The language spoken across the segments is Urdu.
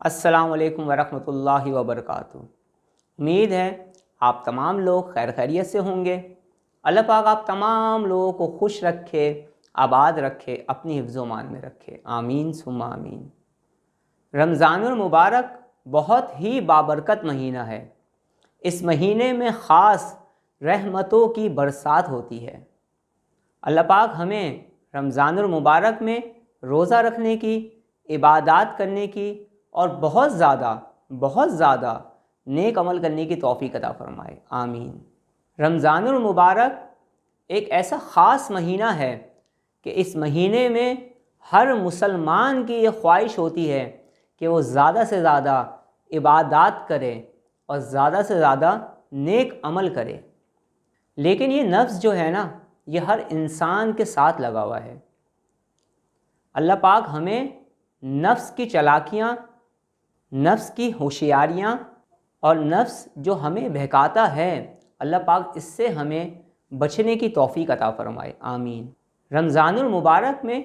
السلام علیکم ورحمۃ اللہ وبرکاتہ۔ امید ہے آپ تمام لوگ خیر خیریت سے ہوں گے۔ اللہ پاک آپ تمام لوگوں کو خوش رکھے، آباد رکھے، اپنی حفظ و امان میں رکھے، آمین ثم آمین۔ رمضان المبارک بہت ہی بابرکت مہینہ ہے۔ اس مہینے میں خاص رحمتوں کی برسات ہوتی ہے۔ اللہ پاک ہمیں رمضان المبارک میں روزہ رکھنے کی، عبادات کرنے کی اور بہت زیادہ نیک عمل کرنے کی توفیق عطا فرمائے، آمین۔ رمضان المبارک ایک ایسا خاص مہینہ ہے کہ اس مہینے میں ہر مسلمان کی یہ خواہش ہوتی ہے کہ وہ زیادہ سے زیادہ عبادات کرے اور زیادہ سے زیادہ نیک عمل کرے، لیکن یہ نفس جو ہے نا، یہ ہر انسان کے ساتھ لگا ہوا ہے۔ اللہ پاک ہمیں نفس کی چالاکیاں، نفس کی ہوشیاریاں اور نفس جو ہمیں بہکاتا ہے، اللہ پاک اس سے ہمیں بچنے کی توفیق عطا فرمائے، آمین۔ رمضان المبارک میں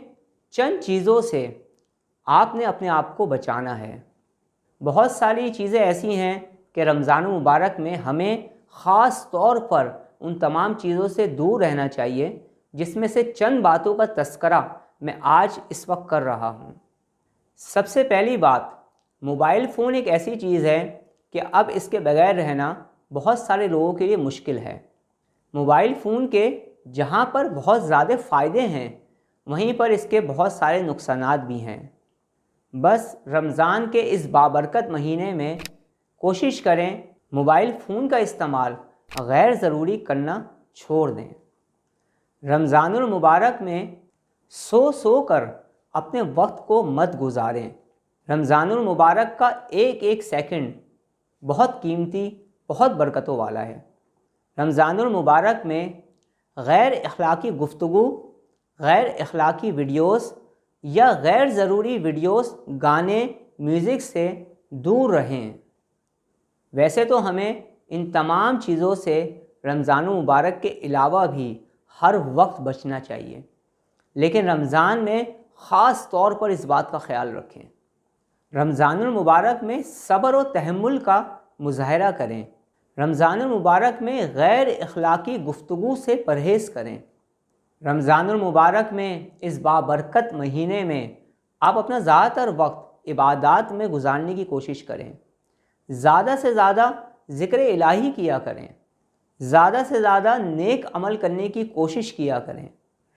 چند چیزوں سے آپ نے اپنے آپ کو بچانا ہے۔ بہت ساری چیزیں ایسی ہیں کہ رمضان المبارک میں ہمیں خاص طور پر ان تمام چیزوں سے دور رہنا چاہیے، جس میں سے چند باتوں کا تذکرہ میں آج اس وقت کر رہا ہوں۔ سب سے پہلی بات، موبائل فون ایک ایسی چیز ہے کہ اب اس کے بغیر رہنا بہت سارے لوگوں کے لیے مشکل ہے۔ موبائل فون کے جہاں پر بہت زیادہ فائدے ہیں، وہیں پر اس کے بہت سارے نقصانات بھی ہیں۔ بس رمضان کے اس بابرکت مہینے میں کوشش کریں موبائل فون کا استعمال غیر ضروری کرنا چھوڑ دیں۔ رمضان المبارک میں سو کر اپنے وقت کو مت گزاریں۔ رمضان المبارک کا ایک ایک سیکنڈ بہت قیمتی، بہت برکتوں والا ہے۔ رمضان المبارک میں غیر اخلاقی گفتگو، غیر اخلاقی ویڈیوز یا غیر ضروری ویڈیوز، گانے، میوزک سے دور رہیں۔ ویسے تو ہمیں ان تمام چیزوں سے رمضان المبارک کے علاوہ بھی ہر وقت بچنا چاہیے، لیکن رمضان میں خاص طور پر اس بات کا خیال رکھیں۔ رمضان المبارک میں صبر و تحمل کا مظاہرہ کریں۔ رمضان المبارک میں غیر اخلاقی گفتگو سے پرہیز کریں۔ رمضان المبارک میں اس بابرکت مہینے میں آپ اپنا زیادہ تر وقت عبادات میں گزارنے کی کوشش کریں۔ زیادہ سے زیادہ ذکر الہی کیا کریں، زیادہ سے زیادہ نیک عمل کرنے کی کوشش کیا کریں۔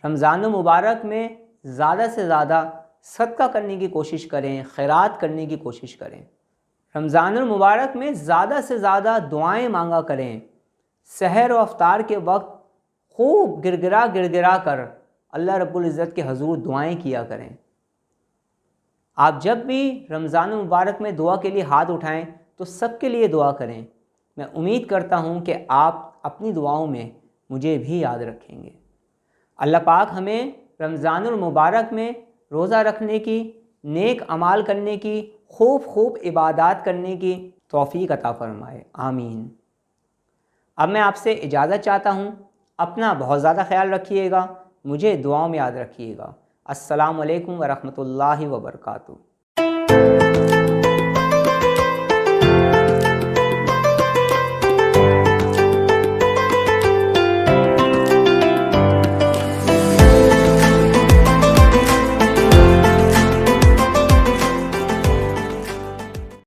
رمضان المبارک میں زیادہ سے زیادہ صدقہ کرنے کی کوشش کریں، خیرات کرنے کی کوشش کریں۔ رمضان المبارک میں زیادہ سے زیادہ دعائیں مانگا کریں۔ سحر و افطار کے وقت خوب گڑ گڑا کر اللہ رب العزت کے حضور دعائیں کیا کریں۔ آپ جب بھی رمضان المبارک میں دعا کے لیے ہاتھ اٹھائیں تو سب کے لیے دعا کریں۔ میں امید کرتا ہوں کہ آپ اپنی دعاؤں میں مجھے بھی یاد رکھیں گے۔ اللہ پاک ہمیں رمضان المبارک میں روزہ رکھنے کی، نیک اعمال کرنے کی، خوب عبادات کرنے کی توفیق عطا فرمائے، آمین۔ اب میں آپ سے اجازت چاہتا ہوں۔ اپنا بہت زیادہ خیال رکھیے گا، مجھے دعاؤں میں یاد رکھیے گا۔ السلام علیکم ورحمۃ اللہ وبرکاتہ۔